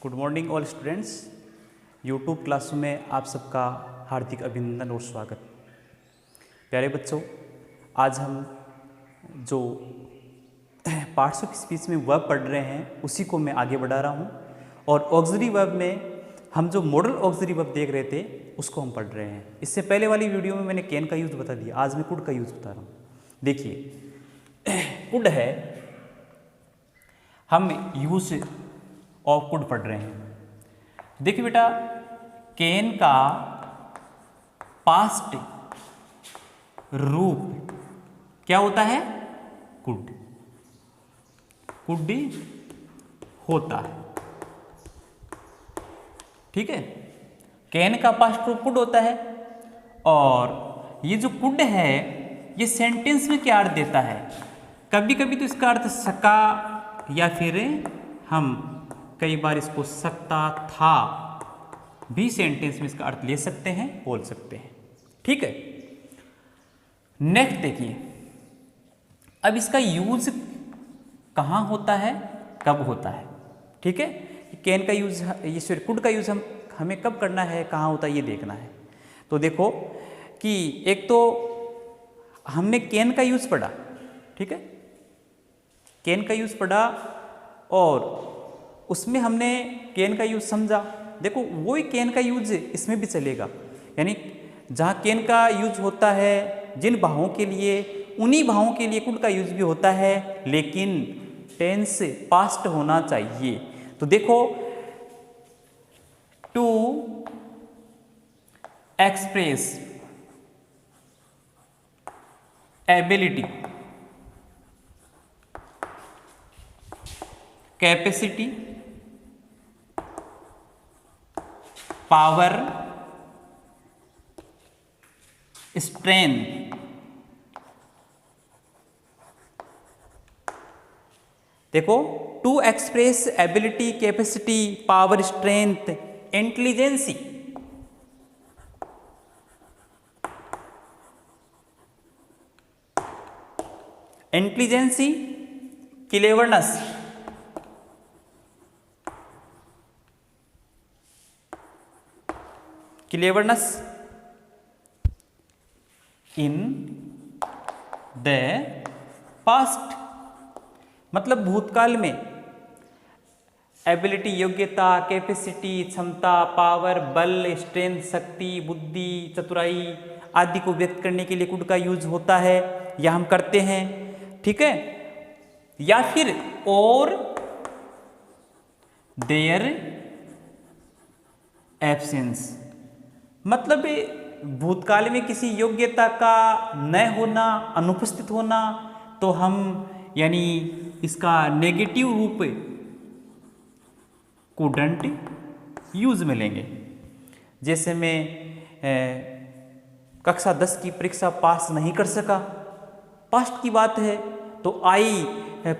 Good morning all students. YouTube क्लासों में आप सबका हार्दिक अभिनंदन और स्वागत। प्यारे बच्चों, आज हम जो पार्ट्स ऑफ स्पीच में वर्ब पढ़ रहे हैं उसी को मैं आगे बढ़ा रहा हूँ। और ऑक्सिलरी वर्ब में हम जो मॉडल ऑक्सिलरी वर्ब देख रहे थे उसको हम पढ़ रहे हैं। इससे पहले वाली वीडियो में मैंने कैन का यूज़ बता दिया, आज मैं कुड का यूज़ बता रहा हूँ। देखिए कुड है, हम यूज ऑफ कुड पढ़ रहे हैं। देखिए बेटा, कैन का पास्ट रूप क्या होता है? कुड। कुड होता है, ठीक है। कैन का पास्ट रूप कुड होता है। और ये जो कुड है ये सेंटेंस में क्या अर्थ देता है? कभी कभी तो इसका अर्थ सका, या फिर हम कई बार इसको सकता था भी सेंटेंस में इसका अर्थ ले सकते हैं, बोल सकते हैं, ठीक है। नेक्स्ट देखिए, अब इसका यूज कहाँ होता है, कब होता है, ठीक है। कैन का यूज, ये सॉरी कुड का यूज हमें कब करना है, कहाँ होता है, ये देखना है। तो देखो कि एक तो हमने कैन का यूज पढ़ा, ठीक है, कैन का यूज पढ़ा और उसमें हमने कैन का यूज समझा। देखो वही कैन का यूज इसमें भी चलेगा, यानी जहाँ कैन का यूज होता है जिन भावों के लिए, उन्हीं भावों के लिए कुड का यूज भी होता है, लेकिन टेंस पास्ट होना चाहिए। तो देखो, to express ability, capacity, power, strength, देखो to express ability, capacity, power, strength, intelligency, intelligency, cleverness, cleverness in the past, मतलब भूतकाल में एबिलिटी योग्यता, कैपेसिटी क्षमता, पावर बल, स्ट्रेंथ शक्ति, बुद्धि, चतुराई आदि को व्यक्त करने के लिए कुड का यूज होता है या हम करते हैं, ठीक है। या फिर और देयर एब्सेंस, मतलब भूतकाल में किसी योग्यता का न होना, अनुपस्थित होना, तो हम यानी इसका नेगेटिव रूप कुडंट यूज में लेंगे। जैसे मैं कक्षा 10 की परीक्षा पास नहीं कर सका, पास्ट की बात है, तो I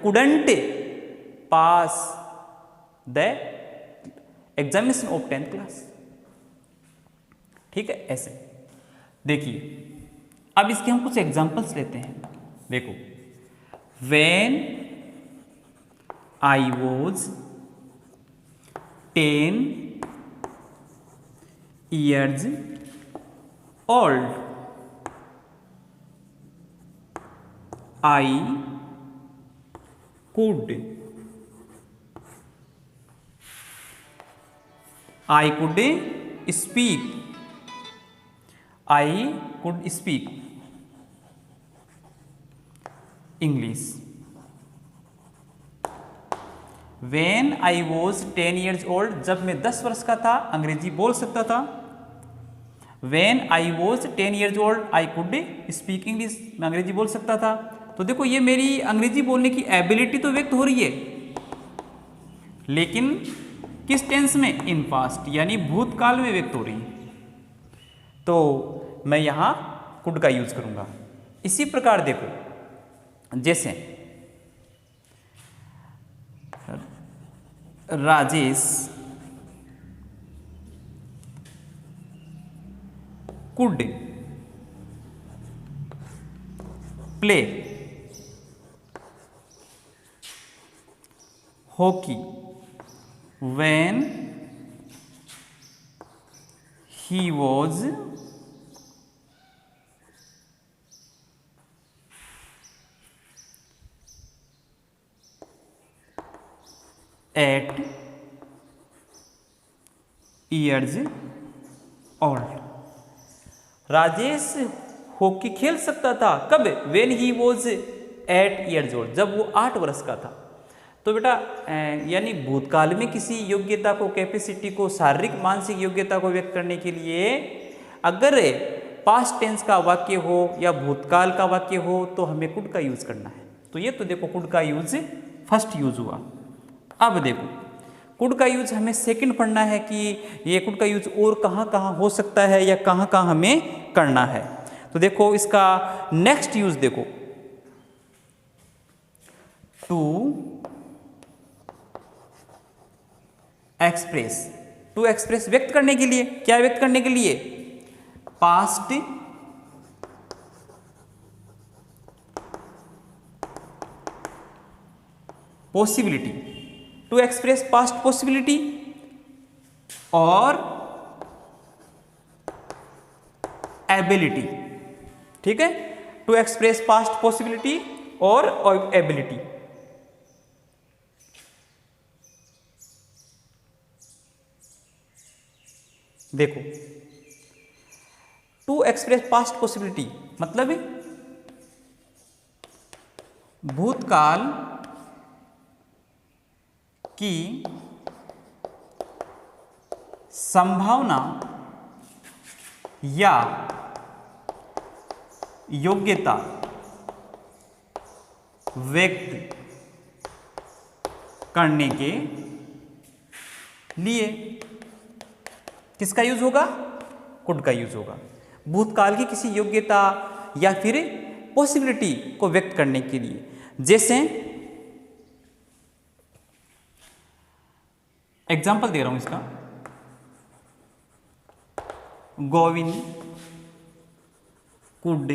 couldn't pass the examination of 10th class, ठीक है। ऐसे देखिए, अब इसके हम कुछ एग्जांपल्स लेते हैं। देखो, when I was 10 years old, I could speak, I could speak English. When I was 10 years old, जब मैं 10 वर्ष का था अंग्रेजी बोल सकता था। When I was 10 years old, I could speak English, मैं अंग्रेजी बोल सकता था। तो देखो, ये मेरी अंग्रेजी बोलने की एबिलिटी तो व्यक्त हो रही है, लेकिन किस टेंस में? इन पास्ट, यानी भूतकाल में व्यक्त हो रही है। तो मैं यहाँ कुड का यूज करूँगा। इसी प्रकार देखो, जैसे Rajesh could play hockey when he was at years old। Rajesh hockey खेल सकता था कब? When he was 8 years old, जब वो 8 वर्ष का था। तो बेटा यानी भूतकाल में किसी योग्यता को, कैपेसिटी को, शारीरिक मानसिक योग्यता को व्यक्त करने के लिए अगर पास्ट टेंस का वाक्य हो या भूतकाल का वाक्य हो तो हमें कुड का यूज करना है। तो ये तो देखो कुड का यूज फर्स्ट यूज हुआ। अब देखो कुड का यूज हमें सेकंड पढ़ना है कि ये कुड का यूज और कहाँ कहाँ हो सकता है या कहाँ कहाँ हमें करना है। तो देखो इसका नेक्स्ट यूज देखो, टू एक्सप्रेस। टू एक्सप्रेस व्यक्त करने के लिए, क्या व्यक्त करने के लिए? Past possibility, to express past possibility और एबिलिटी। ठीक है, टू एक्सप्रेस पास्ट पॉसिबिलिटी और एबिलिटी। देखो टू एक्सप्रेस पास्ट पॉसिबिलिटी मतलब भूतकाल की संभावना या योग्यता व्यक्त करने के लिए किसका यूज होगा? कुड का यूज होगा। भूतकाल की किसी योग्यता या फिर पॉसिबिलिटी को व्यक्त करने के लिए। जैसे एग्जाम्पल दे रहा हूं इसका, Govind could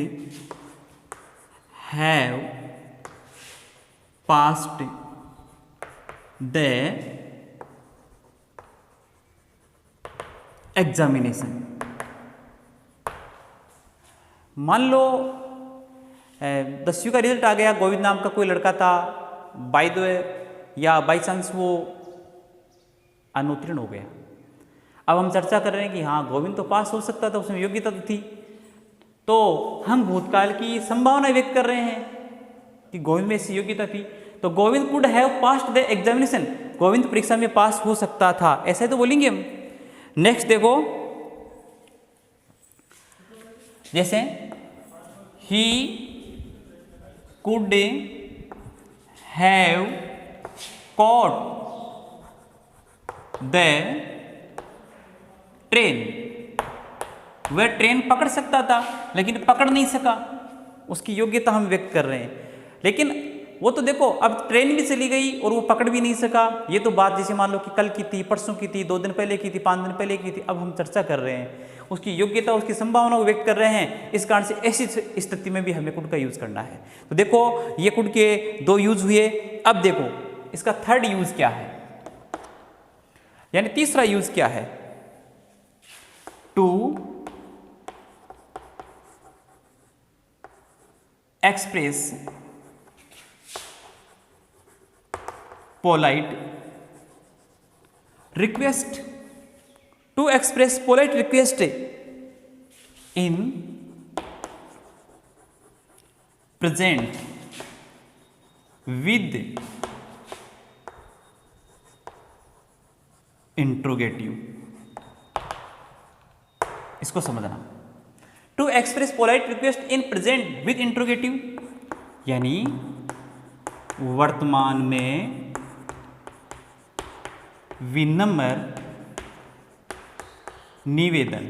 have passed the examination. मान लो 10वीं का रिजल्ट आ गया, गोविंद नाम का कोई लड़का था, बाय द वे या बाई चांस वो अनुत्तीर्ण हो गया। अब हम चर्चा कर रहे हैं कि हाँ गोविंद तो पास हो सकता था, उसमें योग्यता तो थी, तो हम भूतकाल की संभावना व्यक्त कर रहे हैं कि गोविंद में ऐसी योग्यता थी। तो Govind could have passed the examination, Govind परीक्षा में पास हो सकता था, ऐसा ही तो बोलेंगे हम। नेक्स्ट देखो, जैसे he could have caught the train, वह ट्रेन पकड़ सकता था लेकिन पकड़ नहीं सका, उसकी योग्यता हम व्यक्त कर रहे हैं। लेकिन वो तो देखो अब ट्रेन भी चली गई और वो पकड़ भी नहीं सका, ये तो बात जैसे मान लो कि कल की थी, परसों की थी, 2 दिन पहले की थी, 5 दिन पहले की थी। अब हम चर्चा कर रहे हैं उसकी योग्यता, उसकी संभावना को व्यक्त कर रहे हैं। इस कारण से ऐसी स्थिति में भी हमें कुड का यूज करना है। तो देखो ये कुड के 2 यूज हुए। अब देखो इसका थर्ड यूज क्या है, यानी तीसरा यूज क्या है? To express polite request, to express polite request in present with interrogative. इसको समझना, to express polite request in present with interrogative यानी वर्तमान में विनम्र निवेदन,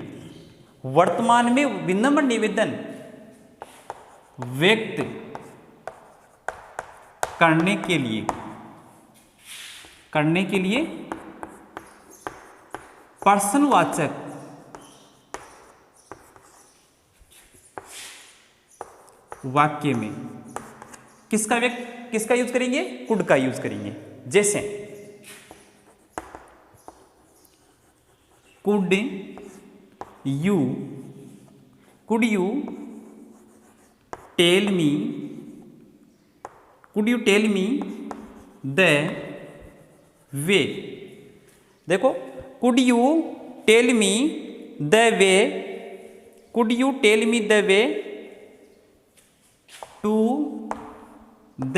वर्तमान में विनम्र निवेदन व्यक्त करने के लिए पर्सनवाचक वाक्य में किसका यूज करेंगे? कुड का यूज करेंगे। जैसे could you tell me the way. देखो, could you tell me the way, could you tell me the way to the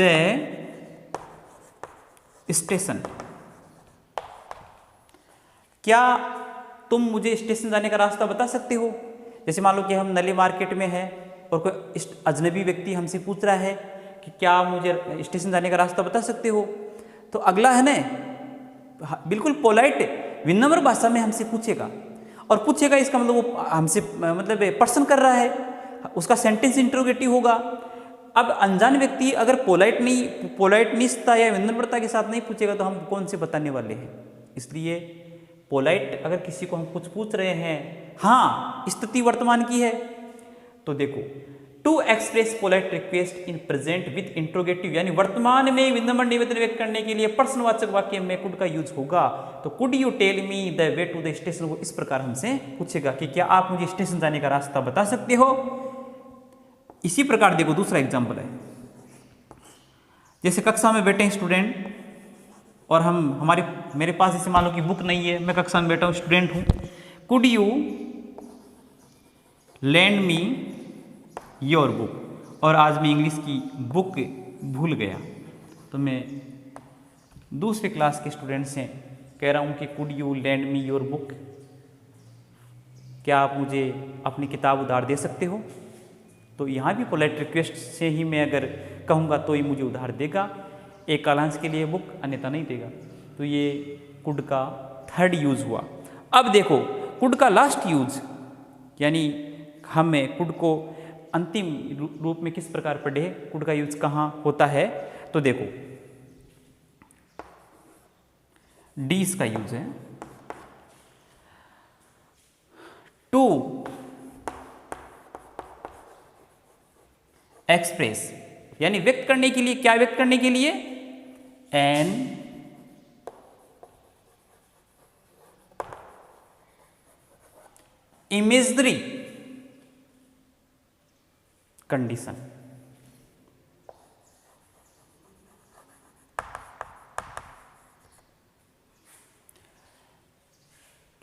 station. क्या तुम मुझे स्टेशन जाने का रास्ता बता सकते हो? जैसे मान लो कि हम नली मार्केट में है और कोई अजनबी व्यक्ति हमसे पूछ रहा है कि क्या मुझे स्टेशन जाने का रास्ता बता सकते हो, तो अगला है ना बिल्कुल पोलाइट विनम्र भाषा में हमसे पूछेगा, और पूछेगा इसका मतलब वो हमसे मतलब प्रश्न कर रहा है, उसका सेंटेंस इंट्रोगेटिव होगा। अब अनजान व्यक्ति अगर पोलाइटनेसता या विनम्रता के साथ नहीं पूछेगा तो हम कौन से बताने वाले हैं। इसलिए पोलाइट अगर किसी को हम कुछ पूछ रहे हैं, हाँ स्थिति वर्तमान की है, तो देखो to express polite request in present with interrogative, यानी वर्तमान में विनम्र निवेदन व्यक्त करने के लिए प्रश्नवाचक वाक्य में कुड का यूज होगा। तो could you tell me the way to the station, वो इस प्रकार हमसे पूछेगा कि क्या आप मुझे स्टेशन जाने का रास्ता बता सकते हो। इसी प्रकार देखो दूसरा एग्जाम्पल है, जैसे कक्षा में बैठे स्टूडेंट और मेरे पास जैसे मान लो कि बुक नहीं है, मैं कक्षा में बैठा हूँ, स्टूडेंट हूँ, could you land me your book, और आज मैं इंग्लिश की बुक भूल गया, तो मैं दूसरे क्लास के स्टूडेंट से कह रहा हूँ कि could you land me your book, क्या आप मुझे अपनी किताब उधार दे सकते हो। तो यहाँ भी पोलाइट रिक्वेस्ट से ही मैं अगर कहूँगा तो ही मुझे उधार देगा, एक कालांश के लिए बुक, अन्यथा नहीं देगा। तो ये कुड का थर्ड यूज हुआ। अब देखो कुड का लास्ट यूज, यानी हमें कुड को अंतिम रूप में किस प्रकार पढ़े, कुड का यूज कहाँ होता है, तो देखो डीज का यूज है टू एक्सप्रेस, यानी व्यक्त करने के लिए, क्या व्यक्त करने के लिए, एन इमेजरी कंडीशन।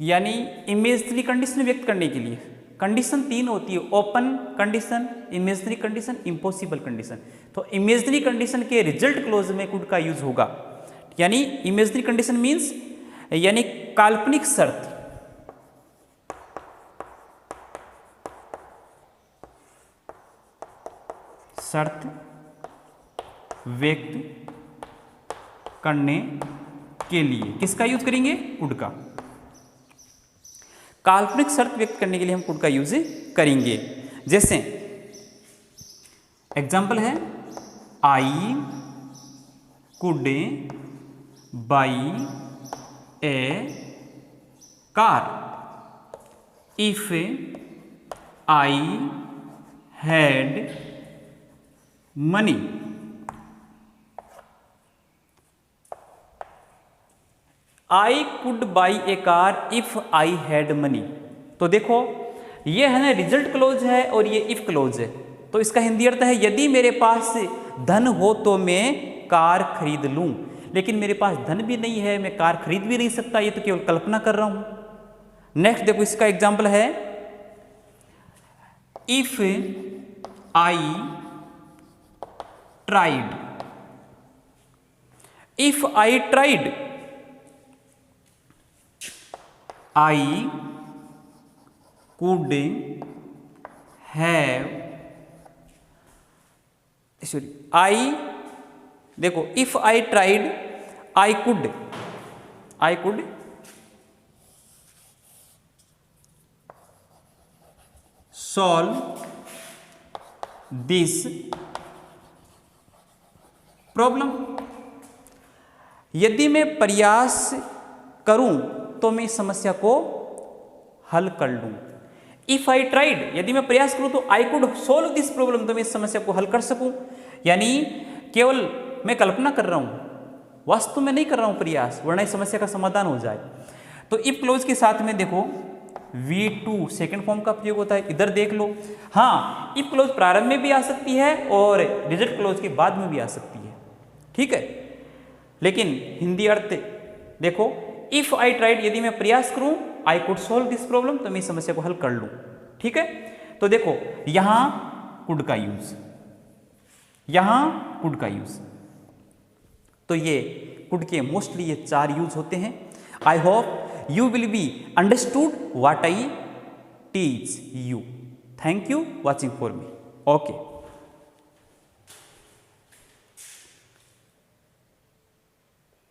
यानी इमेजरी कंडीशन व्यक्त करने के लिए कंडीशन तीन होती है, open condition, imaginary condition, impossible condition. तो इमेजनरी कंडीशन के रिजल्ट क्लोज में कुड का यूज होगा, यानी इमेजनरी कंडीशन मींस यानी काल्पनिक शर्त, व्यक्त करने के लिए किसका यूज करेंगे, कुड का। काल्पनिक शर्त व्यक्त करने के लिए हम कुड का यूज करेंगे। जैसे एग्जाम्पल है, I could by A car if I had money. I could by A car if I had money. तो देखो ये है ना रिजल्ट क्लोज है और ये इफ क्लोज है, तो इसका हिंदी अर्थ है यदि मेरे पास धन हो तो मैं कार खरीद लूं, लेकिन मेरे पास धन भी नहीं है, मैं कार खरीद भी नहीं सकता, ये तो केवल कल्पना कर रहा हूं। नेक्स्ट देखो इसका एग्जाम्पल है, if I tried, if I tried I could have, sorry I, देखो if I tried I could solve this problem. यदि मैं प्रयास करूं तो मैं इस समस्या को हल कर लूं। इफ आई ट्राइड, यदि मैं प्रयास करूं तो I could solve this problem, तो मैं इस समस्या को हल कर सकूं। यानी केवल मैं कल्पना कर रहा हूं, वास्तव में नहीं कर रहा हूं प्रयास, वरना इस समस्या का समाधान हो जाए। तो इफ क्लोज के साथ में देखो V2 सेकंड फॉर्म का प्रयोग होता है, इधर देख लो। हाँ, इफ क्लोज प्रारंभ में भी आ सकती है और रिजल्ट क्लोज के बाद में भी आ सकती है, ठीक है। लेकिन हिंदी अर्थ देखो, इफ आई ट्राइड, यदि मैं प्रयास करूं, I could solve this problem, तो मैं इस समस्या को हल कर लूं, ठीक है। तो देखो यहां कुड का यूज, यहां कुड का यूज, तो ये कुड के मोस्टली ये 4 यूज होते हैं। I hope you will be understood what I teach you. Thank you watching for me. Okay.